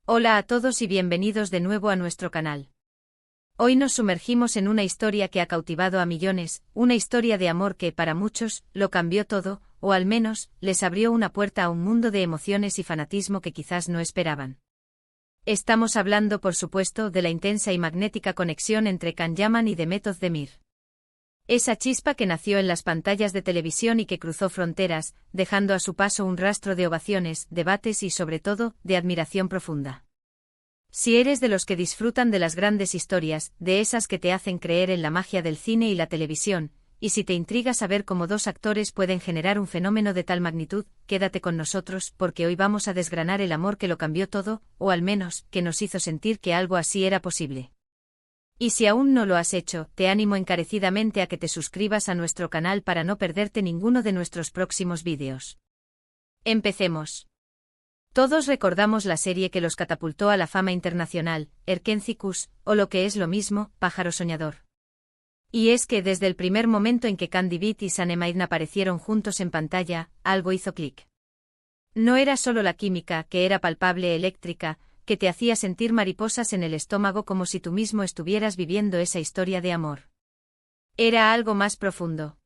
Hola a todos y bienvenidos de nuevo a nuestro canal. Hoy nos sumergimos en una historia que ha cautivado a millones, una historia de amor que, para muchos, lo cambió todo, o al menos, les abrió una puerta a un mundo de emociones y fanatismo que quizás no esperaban. Estamos hablando, por supuesto, de la intensa y magnética conexión entre Can Yaman y Demet Özdemir. Esa chispa que nació en las pantallas de televisión y que cruzó fronteras, dejando a su paso un rastro de ovaciones, debates y, sobre todo, de admiración profunda. Si eres de los que disfrutan de las grandes historias, de esas que te hacen creer en la magia del cine y la televisión, y si te intriga saber cómo dos actores pueden generar un fenómeno de tal magnitud, quédate con nosotros, porque hoy vamos a desgranar el amor que lo cambió todo, o al menos, que nos hizo sentir que algo así era posible. Y si aún no lo has hecho, te animo encarecidamente a que te suscribas a nuestro canal para no perderte ninguno de nuestros próximos vídeos. Empecemos. Todos recordamos la serie que los catapultó a la fama internacional, Erkenzikuus, o lo que es lo mismo, Pájaro Soñador. Y es que desde el primer momento en que Can Diviet y Sanem aparecieron juntos en pantalla, algo hizo clic. No era solo la química, que era palpable, eléctrica, que te hacía sentir mariposas en el estómago como si tú mismo estuvieras viviendo esa historia de amor. Era algo más profundo.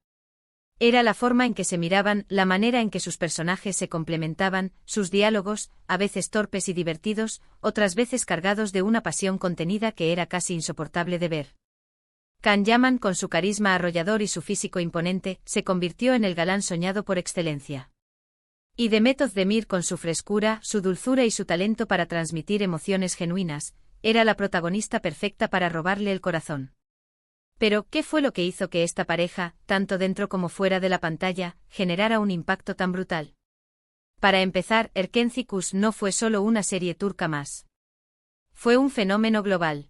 Era la forma en que se miraban, la manera en que sus personajes se complementaban, sus diálogos, a veces torpes y divertidos, otras veces cargados de una pasión contenida que era casi insoportable de ver. Can Yaman, con su carisma arrollador y su físico imponente, se convirtió en el galán soñado por excelencia. Y Demet Özdemir, con su frescura, su dulzura y su talento para transmitir emociones genuinas, era la protagonista perfecta para robarle el corazón. Pero, ¿qué fue lo que hizo que esta pareja, tanto dentro como fuera de la pantalla, generara un impacto tan brutal? Para empezar, Erkenzikuus no fue solo una serie turca más. Fue un fenómeno global.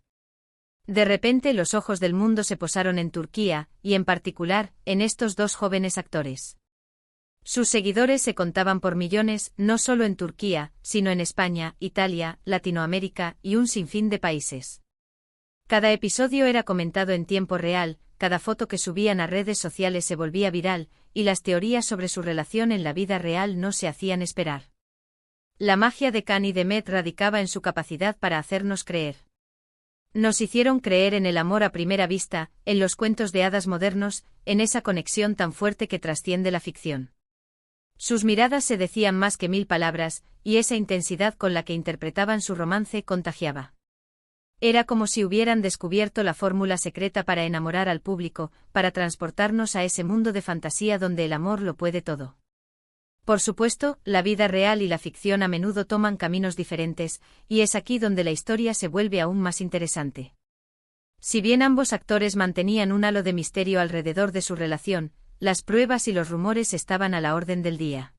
De repente los ojos del mundo se posaron en Turquía, y en particular, en estos dos jóvenes actores. Sus seguidores se contaban por millones, no solo en Turquía, sino en España, Italia, Latinoamérica y un sinfín de países. Cada episodio era comentado en tiempo real, cada foto que subían a redes sociales se volvía viral, y las teorías sobre su relación en la vida real no se hacían esperar. La magia de Can y Demet radicaba en su capacidad para hacernos creer. Nos hicieron creer en el amor a primera vista, en los cuentos de hadas modernos, en esa conexión tan fuerte que trasciende la ficción. Sus miradas se decían más que 1000 palabras, y esa intensidad con la que interpretaban su romance contagiaba. Era como si hubieran descubierto la fórmula secreta para enamorar al público, para transportarnos a ese mundo de fantasía donde el amor lo puede todo. Por supuesto, la vida real y la ficción a menudo toman caminos diferentes, y es aquí donde la historia se vuelve aún más interesante. Si bien ambos actores mantenían un halo de misterio alrededor de su relación, las pruebas y los rumores estaban a la orden del día.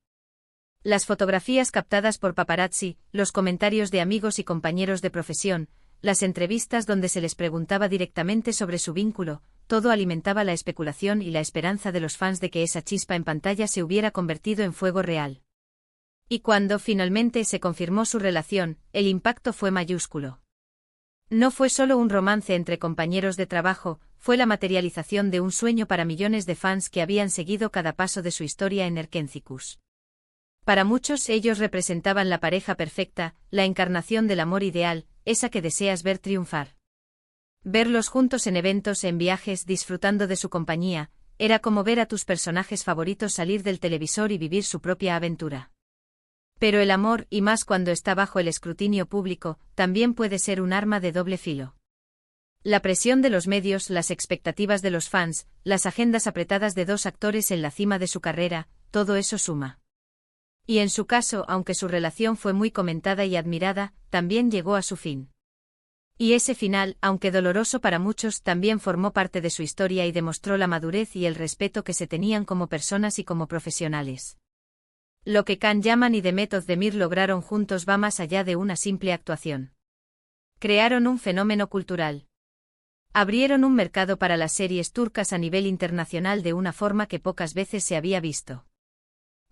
Las fotografías captadas por paparazzi, los comentarios de amigos y compañeros de profesión, las entrevistas donde se les preguntaba directamente sobre su vínculo, todo alimentaba la especulación y la esperanza de los fans de que esa chispa en pantalla se hubiera convertido en fuego real. Y cuando finalmente se confirmó su relación, el impacto fue mayúsculo. No fue solo un romance entre compañeros de trabajo, fue la materialización de un sueño para millones de fans que habían seguido cada paso de su historia en Erkenzikuus. Para muchos ellos representaban la pareja perfecta, la encarnación del amor ideal, esa que deseas ver triunfar. Verlos juntos en eventos, en viajes, disfrutando de su compañía, era como ver a tus personajes favoritos salir del televisor y vivir su propia aventura. Pero el amor, y más cuando está bajo el escrutinio público, también puede ser un arma de doble filo. La presión de los medios, las expectativas de los fans, las agendas apretadas de dos actores en la cima de su carrera, todo eso suma. Y en su caso, aunque su relación fue muy comentada y admirada, también llegó a su fin. Y ese final, aunque doloroso para muchos, también formó parte de su historia y demostró la madurez y el respeto que se tenían como personas y como profesionales. Lo que Can Yaman y Demet Özdemir lograron juntos va más allá de una simple actuación. Crearon un fenómeno cultural. Abrieron un mercado para las series turcas a nivel internacional de una forma que pocas veces se había visto.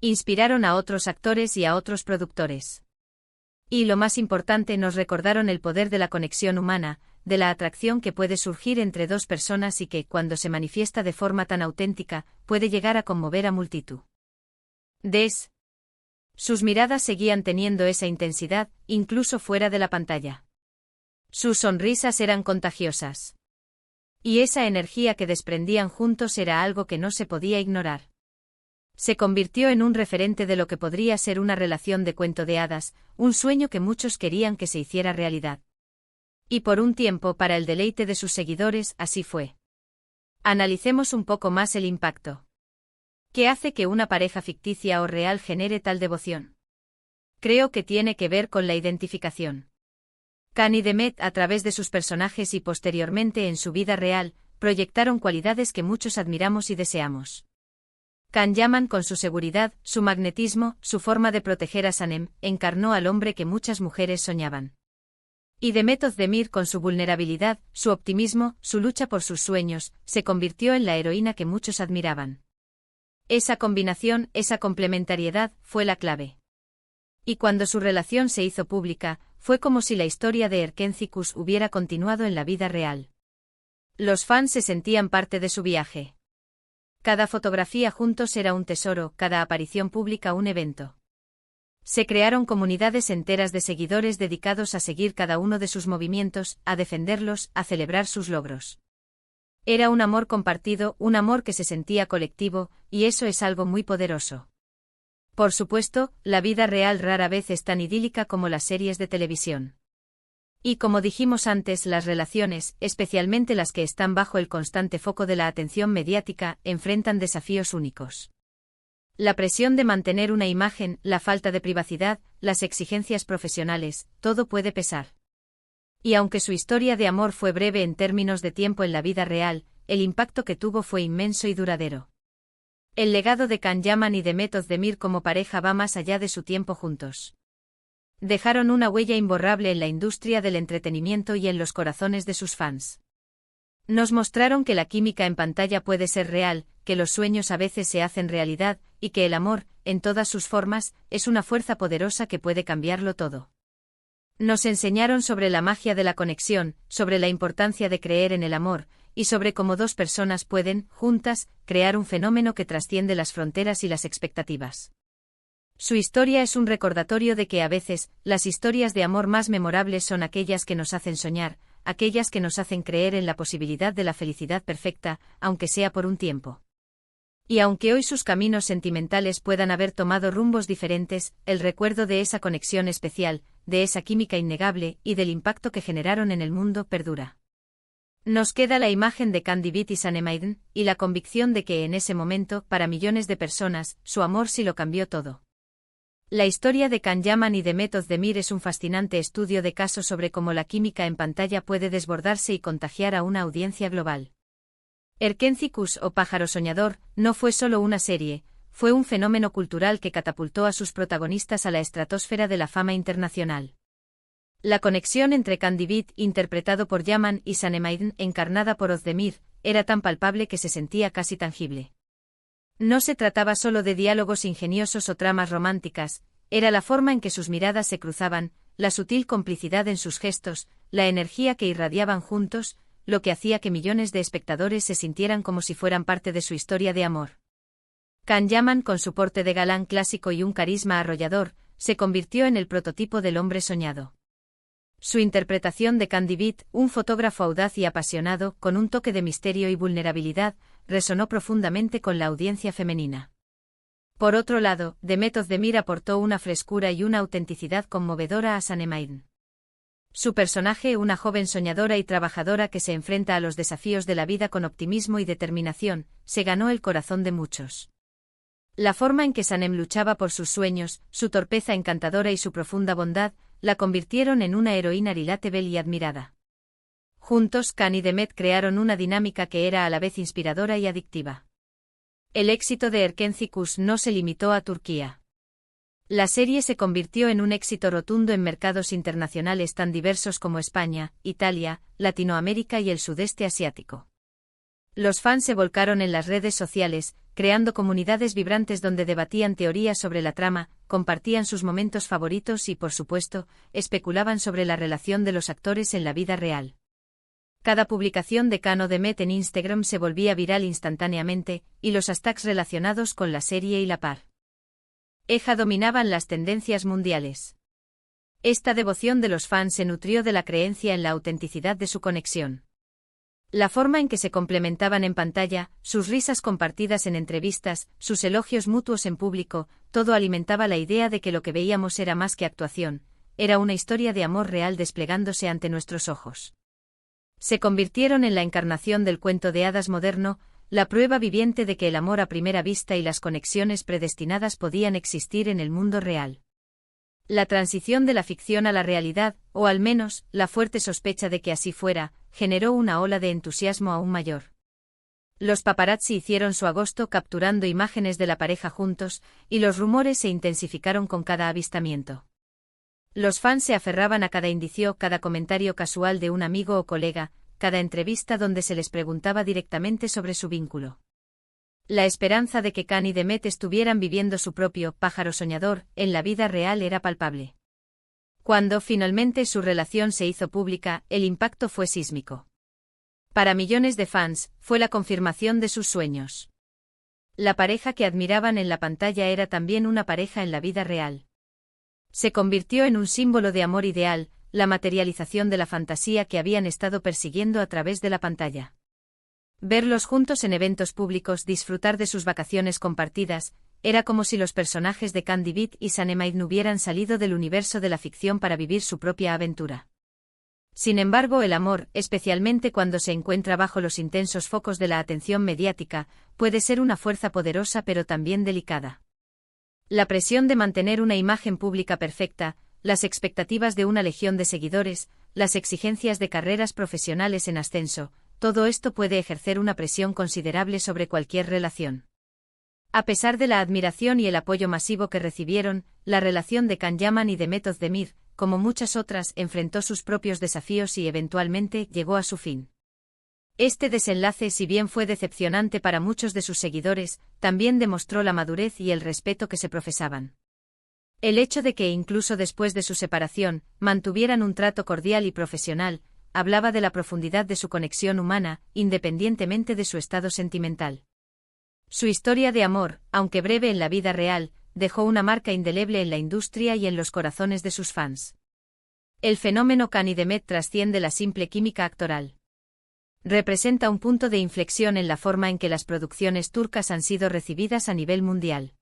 Inspiraron a otros actores y a otros productores. Y lo más importante, nos recordaron el poder de la conexión humana, de la atracción que puede surgir entre dos personas y que, cuando se manifiesta de forma tan auténtica, puede llegar a conmover a multitud. Sus miradas seguían teniendo esa intensidad, incluso fuera de la pantalla. Sus sonrisas eran contagiosas. Y esa energía que desprendían juntos era algo que no se podía ignorar. Se convirtió en un referente de lo que podría ser una relación de cuento de hadas, un sueño que muchos querían que se hiciera realidad. Y por un tiempo, para el deleite de sus seguidores, así fue. Analicemos un poco más el impacto. ¿Qué hace que una pareja ficticia o real genere tal devoción? Creo que tiene que ver con la identificación. Can y Demet, a través de sus personajes y posteriormente en su vida real, proyectaron cualidades que muchos admiramos y deseamos. Can Yaman, con su seguridad, su magnetismo, su forma de proteger a Sanem, encarnó al hombre que muchas mujeres soñaban. Y Demet Özdemir, con su vulnerabilidad, su optimismo, su lucha por sus sueños, se convirtió en la heroína que muchos admiraban. Esa combinación, esa complementariedad, fue la clave. Y cuando su relación se hizo pública, fue como si la historia de Erkencikus hubiera continuado en la vida real. Los fans se sentían parte de su viaje. Cada fotografía juntos era un tesoro, cada aparición pública un evento. Se crearon comunidades enteras de seguidores dedicados a seguir cada uno de sus movimientos, a defenderlos, a celebrar sus logros. Era un amor compartido, un amor que se sentía colectivo, y eso es algo muy poderoso. Por supuesto, la vida real rara vez es tan idílica como las series de televisión. Y como dijimos antes, las relaciones, especialmente las que están bajo el constante foco de la atención mediática, enfrentan desafíos únicos. La presión de mantener una imagen, la falta de privacidad, las exigencias profesionales, todo puede pesar. Y aunque su historia de amor fue breve en términos de tiempo en la vida real, el impacto que tuvo fue inmenso y duradero. El legado de Can Yaman y Demet Özdemir como pareja va más allá de su tiempo juntos. Dejaron una huella imborrable en la industria del entretenimiento y en los corazones de sus fans. Nos mostraron que la química en pantalla puede ser real, que los sueños a veces se hacen realidad, y que el amor, en todas sus formas, es una fuerza poderosa que puede cambiarlo todo. Nos enseñaron sobre la magia de la conexión, sobre la importancia de creer en el amor, y sobre cómo dos personas pueden, juntas, crear un fenómeno que trasciende las fronteras y las expectativas. Su historia es un recordatorio de que a veces, las historias de amor más memorables son aquellas que nos hacen soñar, aquellas que nos hacen creer en la posibilidad de la felicidad perfecta, aunque sea por un tiempo. Y aunque hoy sus caminos sentimentales puedan haber tomado rumbos diferentes, el recuerdo de esa conexión especial, de esa química innegable y del impacto que generaron en el mundo perdura. Nos queda la imagen de Can Divit y Sanem Aydin, y la convicción de que en ese momento, para millones de personas, su amor sí lo cambió todo. La historia de Can Yaman y Demet Özdemir es un fascinante estudio de caso sobre cómo la química en pantalla puede desbordarse y contagiar a una audiencia global. Erkencikus o Pájaro Soñador no fue solo una serie, fue un fenómeno cultural que catapultó a sus protagonistas a la estratosfera de la fama internacional. La conexión entre Can Divit, interpretado por Yaman, y Sanem Aydin, encarnada por Özdemir, era tan palpable que se sentía casi tangible. No se trataba solo de diálogos ingeniosos o tramas románticas, era la forma en que sus miradas se cruzaban, la sutil complicidad en sus gestos, la energía que irradiaban juntos, lo que hacía que millones de espectadores se sintieran como si fueran parte de su historia de amor. Can Yaman, con su porte de galán clásico y un carisma arrollador, se convirtió en el prototipo del hombre soñado. Su interpretación de Can Divit, un fotógrafo audaz y apasionado, con un toque de misterio y vulnerabilidad, resonó profundamente con la audiencia femenina. Por otro lado, Demet Özdemir aportó una frescura y una autenticidad conmovedora a Sanem Aydin. Su personaje, una joven soñadora y trabajadora que se enfrenta a los desafíos de la vida con optimismo y determinación, se ganó el corazón de muchos. La forma en que Sanem luchaba por sus sueños, su torpeza encantadora y su profunda bondad, la convirtieron en una heroína relatable y admirada. Juntos, Can y Demet crearon una dinámica que era a la vez inspiradora y adictiva. El éxito de Erkencikus no se limitó a Turquía. La serie se convirtió en un éxito rotundo en mercados internacionales tan diversos como España, Italia, Latinoamérica y el sudeste asiático. Los fans se volcaron en las redes sociales, creando comunidades vibrantes donde debatían teorías sobre la trama, compartían sus momentos favoritos y, por supuesto, especulaban sobre la relación de los actores en la vida real. Cada publicación de Can o Demet en Instagram se volvía viral instantáneamente, y los hashtags relacionados con la serie y la par. Eja dominaban las tendencias mundiales. Esta devoción de los fans se nutrió de la creencia en la autenticidad de su conexión. La forma en que se complementaban en pantalla, sus risas compartidas en entrevistas, sus elogios mutuos en público, todo alimentaba la idea de que lo que veíamos era más que actuación, era una historia de amor real desplegándose ante nuestros ojos. Se convirtieron en la encarnación del cuento de hadas moderno, la prueba viviente de que el amor a primera vista y las conexiones predestinadas podían existir en el mundo real. La transición de la ficción a la realidad, o al menos, la fuerte sospecha de que así fuera, generó una ola de entusiasmo aún mayor. Los paparazzi hicieron su agosto capturando imágenes de la pareja juntos, y los rumores se intensificaron con cada avistamiento. Los fans se aferraban a cada indicio, cada comentario casual de un amigo o colega, cada entrevista donde se les preguntaba directamente sobre su vínculo. La esperanza de que Khan y Demet estuvieran viviendo su propio pájaro soñador en la vida real era palpable. Cuando finalmente su relación se hizo pública, el impacto fue sísmico. Para millones de fans, fue la confirmación de sus sueños. La pareja que admiraban en la pantalla era también una pareja en la vida real. Se convirtió en un símbolo de amor ideal, la materialización de la fantasía que habían estado persiguiendo a través de la pantalla. Verlos juntos en eventos públicos, disfrutar de sus vacaciones compartidas, era como si los personajes de Candy Beat y Sanemaid no hubieran salido del universo de la ficción para vivir su propia aventura. Sin embargo, el amor, especialmente cuando se encuentra bajo los intensos focos de la atención mediática, puede ser una fuerza poderosa pero también delicada. La presión de mantener una imagen pública perfecta, las expectativas de una legión de seguidores, las exigencias de carreras profesionales en ascenso, todo esto puede ejercer una presión considerable sobre cualquier relación. A pesar de la admiración y el apoyo masivo que recibieron, la relación de Can Yaman y Demet Özdemir, como muchas otras, enfrentó sus propios desafíos y eventualmente llegó a su fin. Este desenlace, si bien fue decepcionante para muchos de sus seguidores, también demostró la madurez y el respeto que se profesaban. El hecho de que incluso después de su separación, mantuvieran un trato cordial y profesional, hablaba de la profundidad de su conexión humana, independientemente de su estado sentimental. Su historia de amor, aunque breve en la vida real, dejó una marca indeleble en la industria y en los corazones de sus fans. El fenómeno Khan y Demet trasciende la simple química actoral. Representa un punto de inflexión en la forma en que las producciones turcas han sido recibidas a nivel mundial.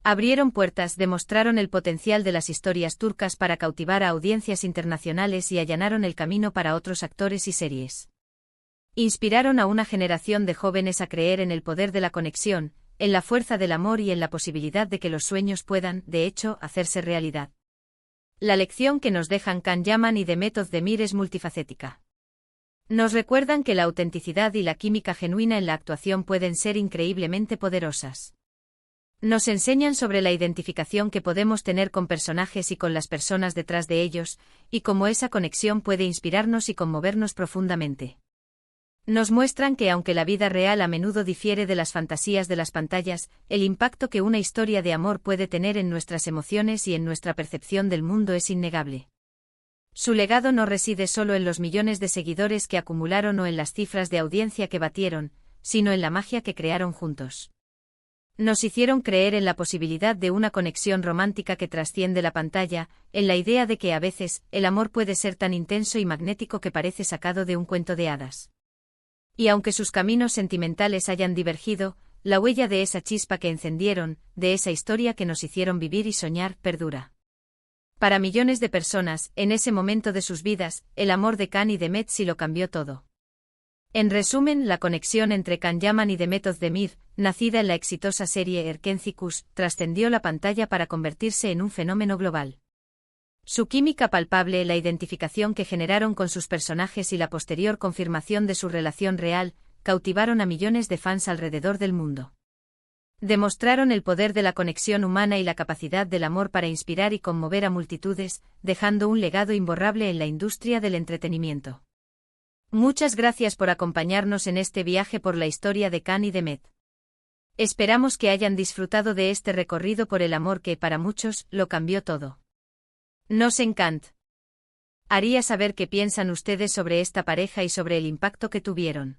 Abrieron puertas, demostraron el potencial de las historias turcas para cautivar a audiencias internacionales y allanaron el camino para otros actores y series. Inspiraron a una generación de jóvenes a creer en el poder de la conexión, en la fuerza del amor y en la posibilidad de que los sueños puedan, de hecho, hacerse realidad. La lección que nos dejan Can Yaman y Demet Özdemir es multifacética. Nos recuerdan que la autenticidad y la química genuina en la actuación pueden ser increíblemente poderosas. Nos enseñan sobre la identificación que podemos tener con personajes y con las personas detrás de ellos, y cómo esa conexión puede inspirarnos y conmovernos profundamente. Nos muestran que aunque la vida real a menudo difiere de las fantasías de las pantallas, el impacto que una historia de amor puede tener en nuestras emociones y en nuestra percepción del mundo es innegable. Su legado no reside solo en los millones de seguidores que acumularon o en las cifras de audiencia que batieron, sino en la magia que crearon juntos. Nos hicieron creer en la posibilidad de una conexión romántica que trasciende la pantalla, en la idea de que a veces, el amor puede ser tan intenso y magnético que parece sacado de un cuento de hadas. Y aunque sus caminos sentimentales hayan divergido, la huella de esa chispa que encendieron, de esa historia que nos hicieron vivir y soñar, perdura. Para millones de personas, en ese momento de sus vidas, el amor de Khan y Demet sí lo cambió todo. En resumen, la conexión entre Can Yaman y Demet Özdemir, nacida en la exitosa serie Erkenci Kuş, trascendió la pantalla para convertirse en un fenómeno global. Su química palpable, la identificación que generaron con sus personajes y la posterior confirmación de su relación real, cautivaron a millones de fans alrededor del mundo. Demostraron el poder de la conexión humana y la capacidad del amor para inspirar y conmover a multitudes, dejando un legado imborrable en la industria del entretenimiento. Muchas gracias por acompañarnos en este viaje por la historia de Khan y Demet. Esperamos que hayan disfrutado de este recorrido por el amor que, para muchos, lo cambió todo. Nos encanta. Haría saber qué piensan ustedes sobre esta pareja y sobre el impacto que tuvieron.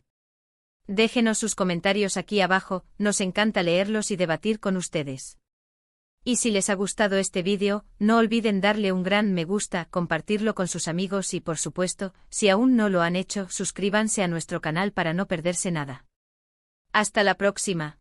Déjenos sus comentarios aquí abajo, nos encanta leerlos y debatir con ustedes. Y si les ha gustado este vídeo, no olviden darle un gran me gusta, compartirlo con sus amigos y por supuesto, si aún no lo han hecho, suscríbanse a nuestro canal para no perderse nada. Hasta la próxima.